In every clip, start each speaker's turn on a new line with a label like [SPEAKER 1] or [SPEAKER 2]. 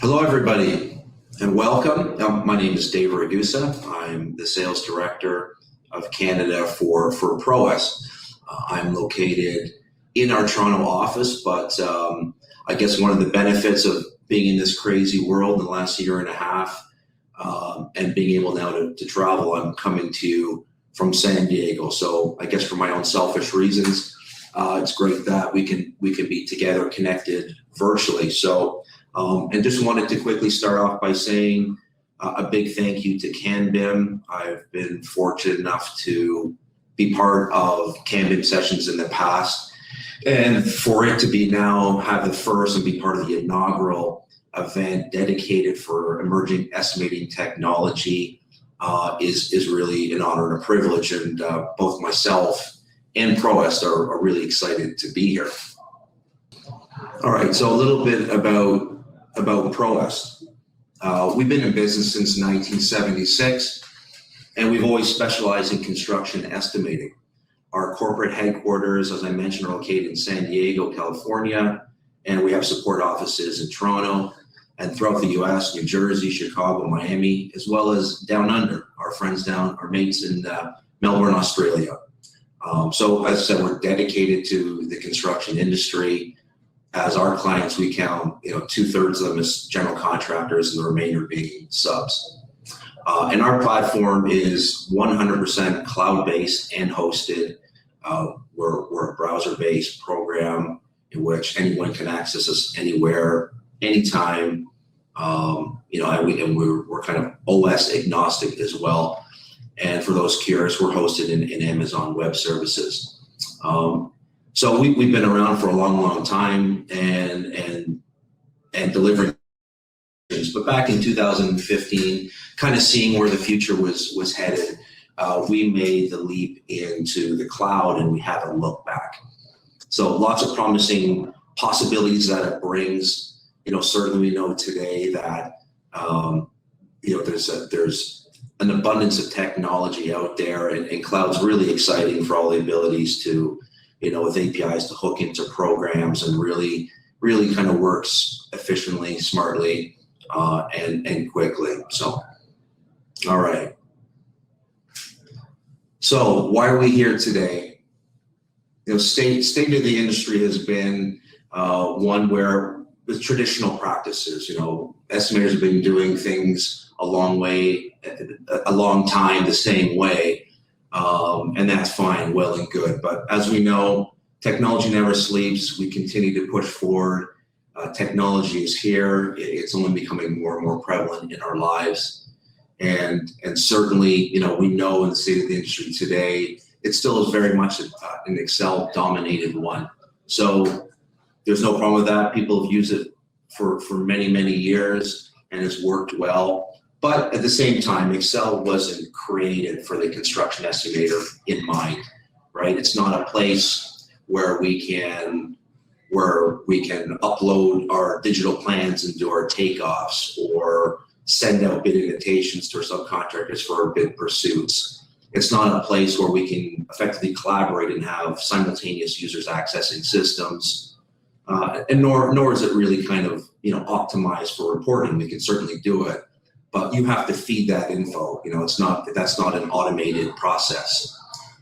[SPEAKER 1] Hello, everybody, and welcome. My name is Dave Ragusa. I'm the sales director of Canada for ProEst. I'm located in our Toronto office, but I guess one of the benefits of being in this crazy world in the last year and a half and being able now to travel, I'm coming to you from San Diego. So I guess for my own selfish reasons, it's great that we can be together, connected virtually. So. And just wanted to quickly start off by saying a big thank you to CanBIM. I've been fortunate enough to be part of CanBIM sessions in the past, and for it to be now have the first and be part of the inaugural event dedicated for emerging estimating technology is really an honor and a privilege. And both myself and ProEst are really excited to be here. All right, so a little bit about ProEst. We've been in business since 1976, and we've always specialized in construction estimating. Our corporate headquarters, as I mentioned, are located in San Diego, California, and we have support offices in Toronto and throughout the US, New Jersey, Chicago, Miami, as well as down under, our mates in Melbourne, Australia. So as I said, we're dedicated to the construction industry. As our clients, we count, 2/3 of them as general contractors and the remainder being subs. And our platform is 100% cloud-based and hosted. We're a browser-based program in which anyone can access us anywhere, anytime. And we're kind of OS agnostic as well. And for those curious, we're hosted in Amazon Web Services. So we've been around for a long time and delivering things. But back in 2015, kind of seeing where the future was headed, we made the leap into the cloud and we haven't looked back. So lots of promising possibilities that it brings. Certainly we know today that there's an abundance of technology out there, and cloud's really exciting for all the abilities to with APIs to hook into programs and really kind of works efficiently, smartly, and quickly. So, all right. So why are we here today? State of the industry has been one where with traditional practices, estimators have been doing things a long time the same way. And that's fine, well and good. But as we know, technology never sleeps. We continue to push forward. Technology is here. It's only becoming more and more prevalent in our lives. And certainly, we know in the state of the industry today, it still is very much an Excel-dominated one. So there's no problem with that. People have used it for many years, and it's worked well. But at the same time, Excel wasn't created for the construction estimator in mind, right? It's not a place where we can upload our digital plans and do our takeoffs or send out bid invitations to our subcontractors for our bid pursuits. It's not a place where we can effectively collaborate and have simultaneous users accessing systems. And nor is it really kind of optimized for reporting. We can certainly do it, but you have to feed that info. That's not an automated process.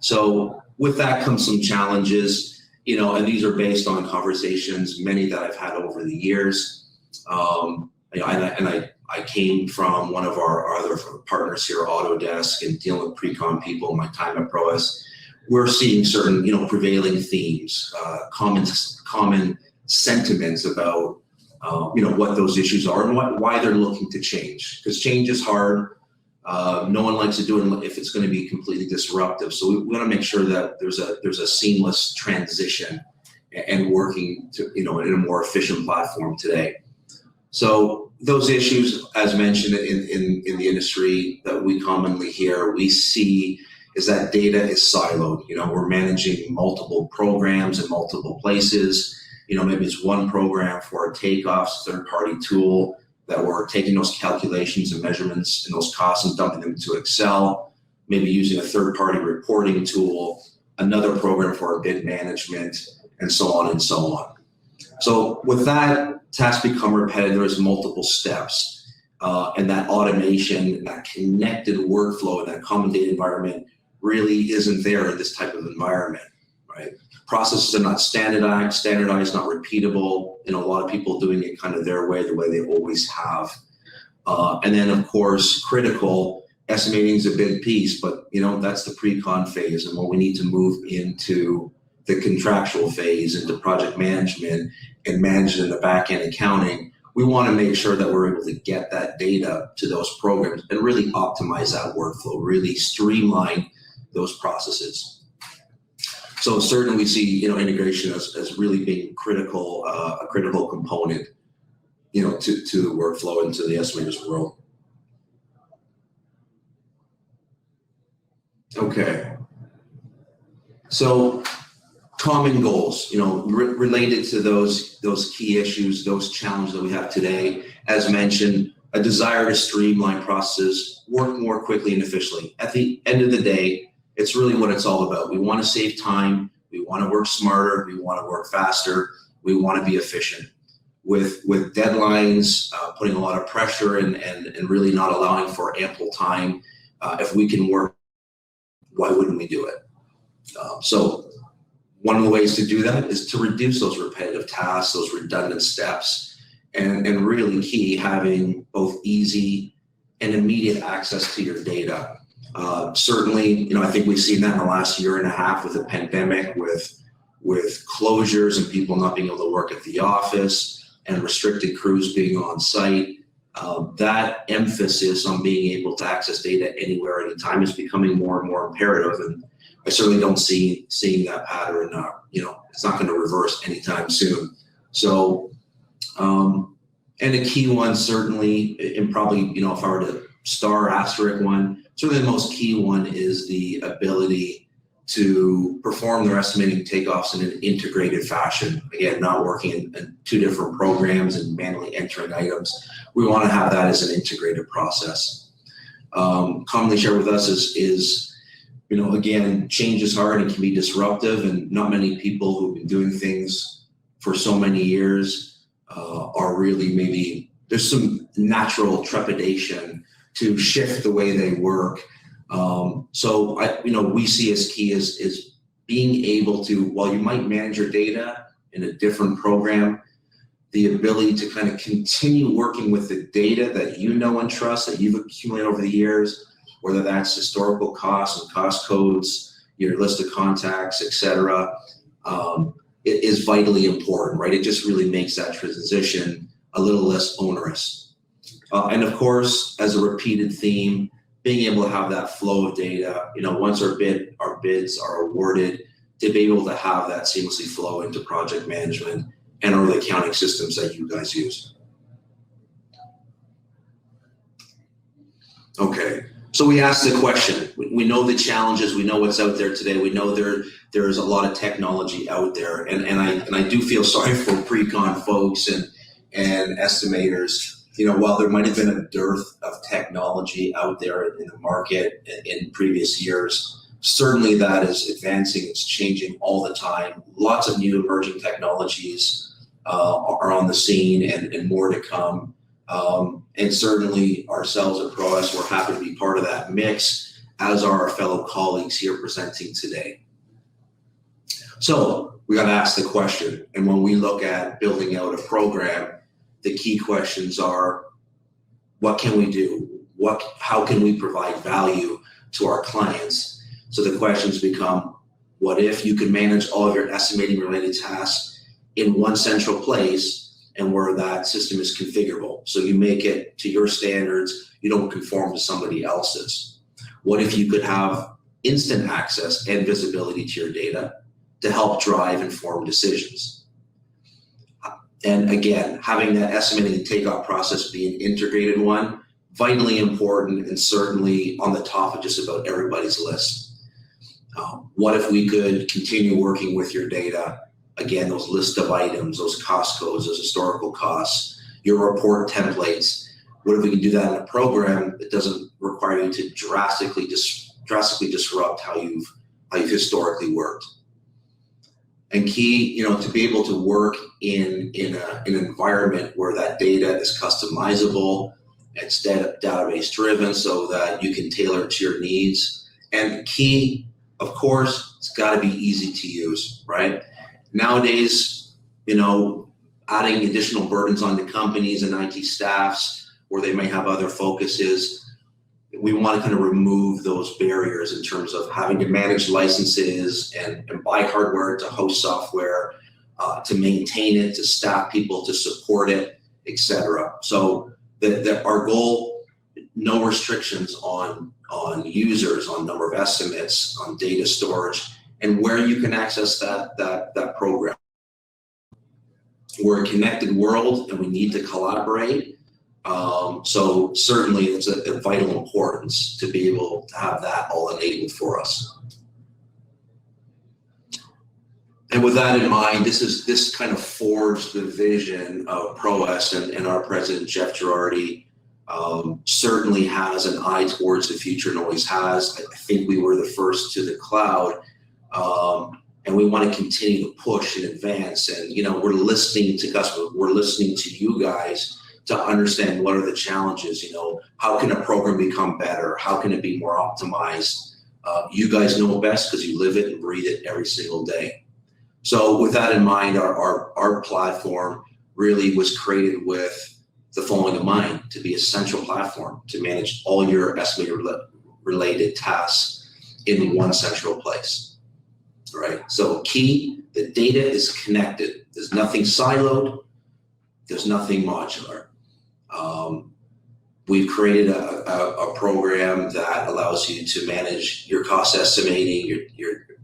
[SPEAKER 1] So with that comes some challenges, and these are based on conversations, many that I've had over the years. I came from one of our other partners here, Autodesk, and dealing with pre-con people in my time at ProEst. We're seeing certain, prevailing themes, common sentiments about what those issues are and why they're looking to change. Because change is hard. No one likes to do it if it's going to be completely disruptive. So we want to make sure that there's a seamless transition and working to in a more efficient platform today. So those issues, as mentioned in the industry that we commonly hear, we see is that data is siloed. We're managing multiple programs in multiple places. Maybe it's one program for a takeoff, third-party tool that we're taking those calculations and measurements and those costs and dumping them into Excel, maybe using a third-party reporting tool, another program for our bid management, and so on and so on. So with that, tasks become repetitive, there's multiple steps, and that automation, that connected workflow, and that common data environment really isn't there in this type of environment, right? Processes are not standardized, not repeatable, and a lot of people doing it kind of their way, the way they always have. And then, of course, critical, estimating is a big piece, but that's the pre-con phase. And when we need to move into the contractual phase, into project management and managing the back-end accounting, we want to make sure that we're able to get that data to those programs and really optimize that workflow, really streamline those processes. So certainly we see integration as really being critical, a critical component to the workflow and to the estimators world. Okay. So common goals, related to those key issues, those challenges that we have today. As mentioned, a desire to streamline processes, work more quickly and efficiently. At the end of the day, it's really what it's all about. We want to save time. We want to work smarter. We want to work faster. We want to be efficient. With deadlines, putting a lot of pressure and really not allowing for ample time, if we can work, why wouldn't we do it? So one of the ways to do that is to reduce those repetitive tasks, those redundant steps, and really key, having both easy and immediate access to your data. Certainly, I think we've seen that in the last year and a half with the pandemic, with closures and people not being able to work at the office and restricted crews being on site. That emphasis on being able to access data anywhere, anytime is becoming more and more imperative. And I certainly don't seeing that pattern. It's not going to reverse anytime soon. So, and a key one certainly, and probably, if I were to star asterisk one, certainly the most key one is the ability to perform their estimating takeoffs in an integrated fashion. Again, not working in two different programs and manually entering items. We want to have that as an integrated process. Commonly shared with us is again, change is hard and can be disruptive, and not many people who've been doing things for so many years are really, maybe there's some natural trepidation to shift the way they work. So we see as key is being able to, while you might manage your data in a different program, the ability to kind of continue working with the data that and trust, that you've accumulated over the years, whether that's historical costs and cost codes, your list of contacts, et cetera, it is vitally important, right? It just really makes that transition a little less onerous. And of course, as a repeated theme, being able to have that flow of data, once our bids are awarded, to be able to have that seamlessly flow into project management and or the accounting systems that you guys use. Okay, so we asked the question. We know the challenges. We know what's out there today. We know there is a lot of technology out there, and I do feel sorry for pre-con folks and estimators. While there might have been a dearth of technology out there in the market in previous years, certainly that is advancing. It's changing all the time. Lots of new emerging technologies are on the scene, and more to come. And certainly ourselves at ProEst, we're happy to be part of that mix, as are our fellow colleagues here presenting today. So we got to ask the question, and when we look at building out a program, the key questions are, what can we do? How can we provide value to our clients? So the questions become, what if you could manage all of your estimating related tasks in one central place, and where that system is configurable? So you make it to your standards, you don't conform to somebody else's. What if you could have instant access and visibility to your data to help drive informed decisions? And again, having that estimating and takeoff process be an integrated one, vitally important, and certainly on the top of just about everybody's list. What if we could continue working with your data? Again, those list of items, those cost codes, those historical costs, your report templates. What if we can do that in a program that doesn't require you to drastically disrupt how you've historically worked? And key, to be able to work in an environment where that data is customizable, it's database driven so that you can tailor it to your needs. And key, of course, it's got to be easy to use, right? Nowadays, adding additional burdens on the companies and IT staffs where they may have other focuses, we want to kind of remove those barriers in terms of having to manage licenses and buy hardware to host software, to maintain it, to staff people, to support it, etc. So our goal, no restrictions on users, on number of estimates, on data storage, and where you can access that program. We're a connected world and we need to collaborate. So certainly it's a vital importance to be able to have that all enabled for us. And with that in mind, this kind of forged the vision of ProEst, and our president, Jeff Girardi, certainly has an eye towards the future and always has. I think we were the first to the cloud, and we want to continue to push and advance. And, we're listening to customers, we're listening to you guys to understand what are the challenges, how can a program become better? How can it be more optimized? You guys know best because you live it and breathe it every single day. So with that in mind, our platform really was created with the following in mind: to be a central platform to manage all your estimator related tasks in one central place, right? So key, the data is connected. There's nothing siloed. There's nothing modular. We've created a program that allows you to manage your cost estimating,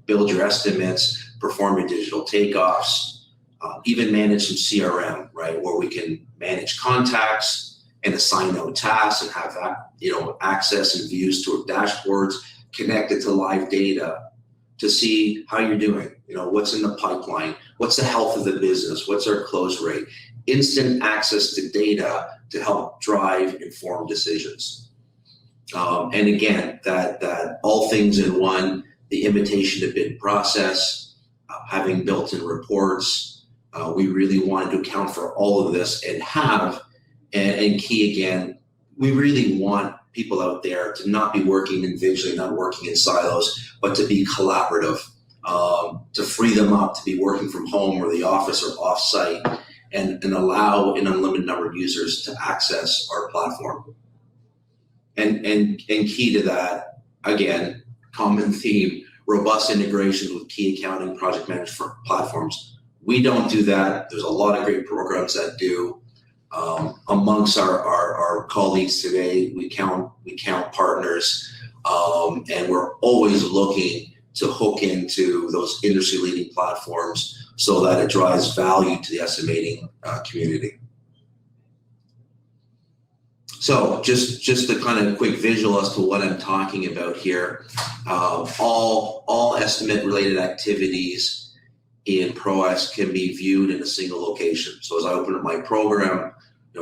[SPEAKER 1] build your estimates, perform your digital takeoffs, even manage some CRM, right, where we can manage contacts and assign out tasks and have access and views to dashboards connected to live data to see how you're doing. What's in the pipeline, what's the health of the business, what's our close rate, instant access to data to help drive informed decisions. And again, that all things in one, the invitation to bid process, having built-in reports, we really wanted to account for all of this and key again, we really want people out there to not be working individually, not working in silos, but to be collaborative, to free them up to be working from home or the office or off-site, and allow an unlimited number of users to access our platform. And key to that, again, common theme, robust integrations with key accounting, project management platforms. We don't do that. There's a lot of great programs that do. Amongst our colleagues today, we count partners, and we're always looking to hook into those industry-leading platforms so that it drives value to the estimating community. So just a kind of quick visual as to what I'm talking about here. All estimate-related activities in ProEst can be viewed in a single location. So as I open up my program,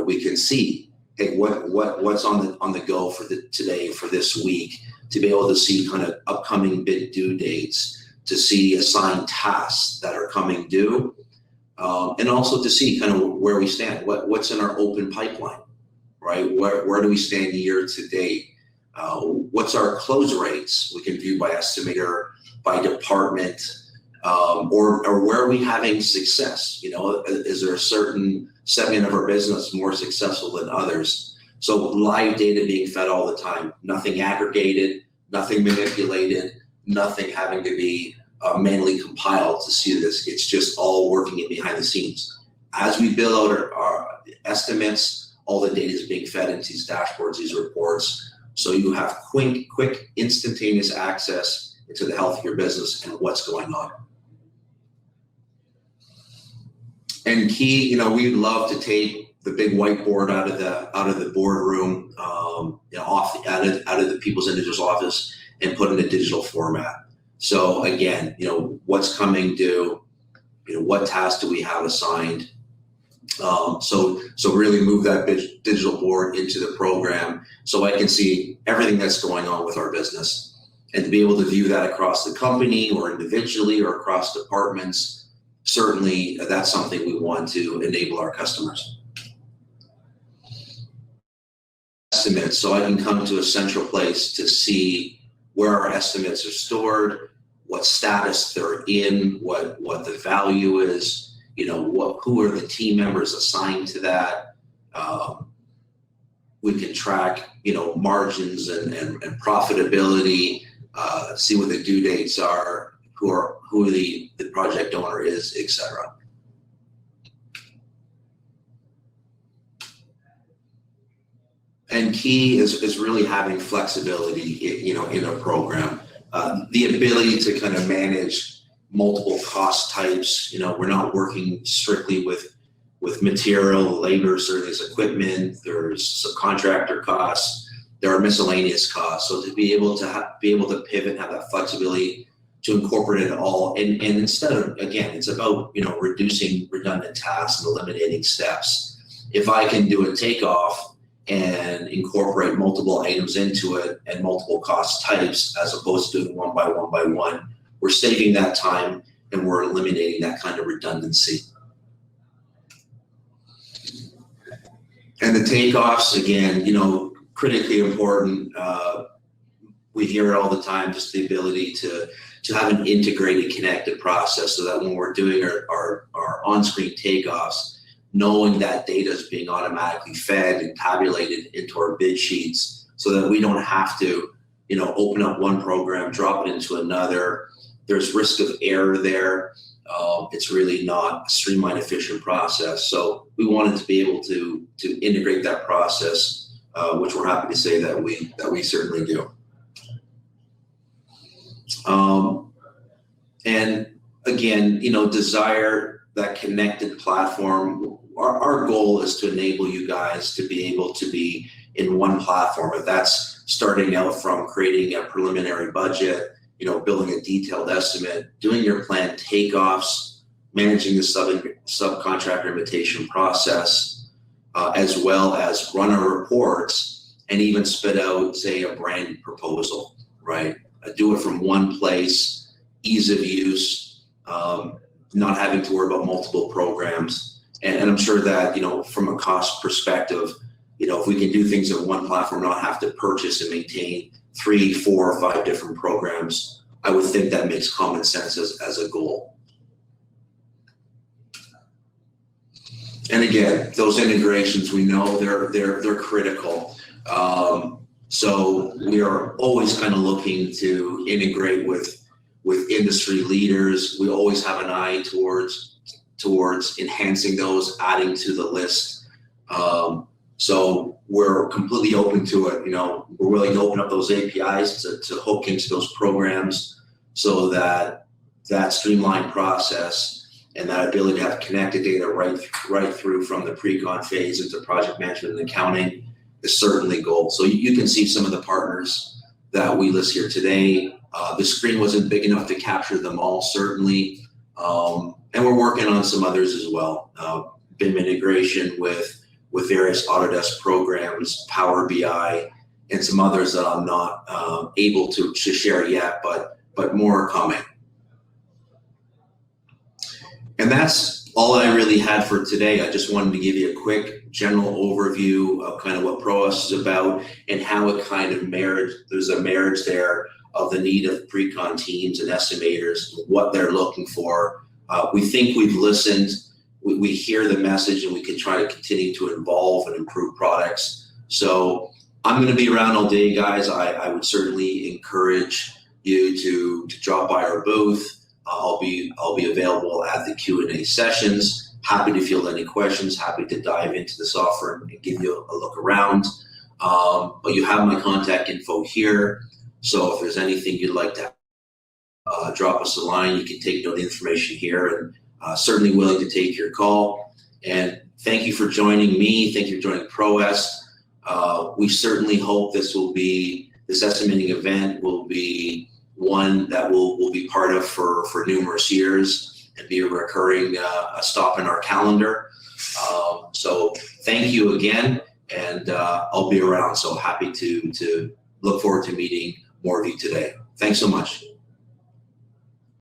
[SPEAKER 1] we can see, hey, what's on the go for today, for this week, to be able to see kind of upcoming bid due dates, to see assigned tasks that are coming due, and also to see kind of where we stand, what's in our open pipeline, right? Where do we stand year to date? What's our close rates? We can view by estimator, by department, or where are we having success? Is there a certain segment of our business more successful than others? So live data being fed all the time, nothing aggregated, nothing manipulated, nothing having to be manually compiled to see this. It's just all working in behind the scenes. As we build out our estimates, all the data is being fed into these dashboards, these reports. So you have quick, instantaneous access into the health of your business and what's going on. And key, we'd love to take the big whiteboard out of the boardroom, out of the people's individual's office, and put in a digital format. So again, what's coming due, what tasks do we have assigned? So really move that digital board into the program so I can see everything that's going on with our business, and to be able to view that across the company or individually or across departments. certainly that's something we want to enable our customers. Estimates, so I can come to a central place to see where our estimates are stored, what status they're in, what the value is, who are the team members assigned to that. We can track, margins and profitability, see what the due dates are, who the project owner is, etc. And key is really having flexibility, in a program. The ability to kind of manage multiple cost types. We're not working strictly with material, labor, so there's equipment, there's subcontractor costs, there are miscellaneous costs. So to be able to pivot, have that flexibility to incorporate it all, and instead of, again, it's about reducing redundant tasks and eliminating steps. If I can do a takeoff and incorporate multiple items into it and multiple cost types as opposed to doing one by one, we're saving that time and we're eliminating that kind of redundancy. And the takeoffs, again, critically important. We hear it all the time, just the ability to have an integrated, connected process so that when we're doing our on-screen takeoffs, knowing that data is being automatically fed and tabulated into our bid sheets so that we don't have to, open up one program, drop it into another. There's risk of error there. It's really not a streamlined, efficient process. So we wanted to be able to integrate that process, which we're happy to say that we certainly do. And again, desire that connected platform. Our goal is to enable you guys to be able to be in one platform. If that's starting out from creating a preliminary budget, building a detailed estimate, doing your planned takeoffs, managing the subcontractor invitation process, as well as run our reports and even spit out, say, a brand proposal, right? Do it from one place, ease of use, not having to worry about multiple programs. And I'm sure that, from a cost perspective, if we can do things in one platform, not have to purchase and maintain 3, 4, or 5 different programs, I would think that makes common sense as a goal. And again, those integrations, we know they're critical. So we are always kind of looking to integrate with industry leaders. We always have an eye towards enhancing those, adding to the list. So we're completely open to it. We're willing to open up those APIs to hook into those programs so that streamlined process and that ability to have connected data right through from the pre-con phase into project management and accounting is certainly gold. So you can see some of the partners that we list here today. The screen wasn't big enough to capture them all, certainly. And we're working on some others as well. BIM integration with various Autodesk programs, Power BI, and some others that I'm not able to share yet, but more are coming. And that's all I really had for today. I just wanted to give you a quick general overview of kind of what ProEst is about and how it kind of there's a marriage there of the need of pre-con teams and estimators, what they're looking for. We think we've listened, we hear the message, and we can try to continue to evolve and improve products. So I'm going to be around all day, guys. I would certainly encourage you to drop by our booth. I'll be available at the Q&A sessions. Happy to field any questions, happy to dive into the software and give you a look around. But you have my contact info here. So if there's anything you'd like to drop us a line, you can take note of the information here, and certainly willing to take your call. And thank you for joining me. Thank you for joining ProEst. We certainly hope this estimating event will be one that we'll be part of for numerous years and be a recurring stop in our calendar. So thank you again, and I'll be around. So happy to look forward to meeting more of you today. Thanks so much.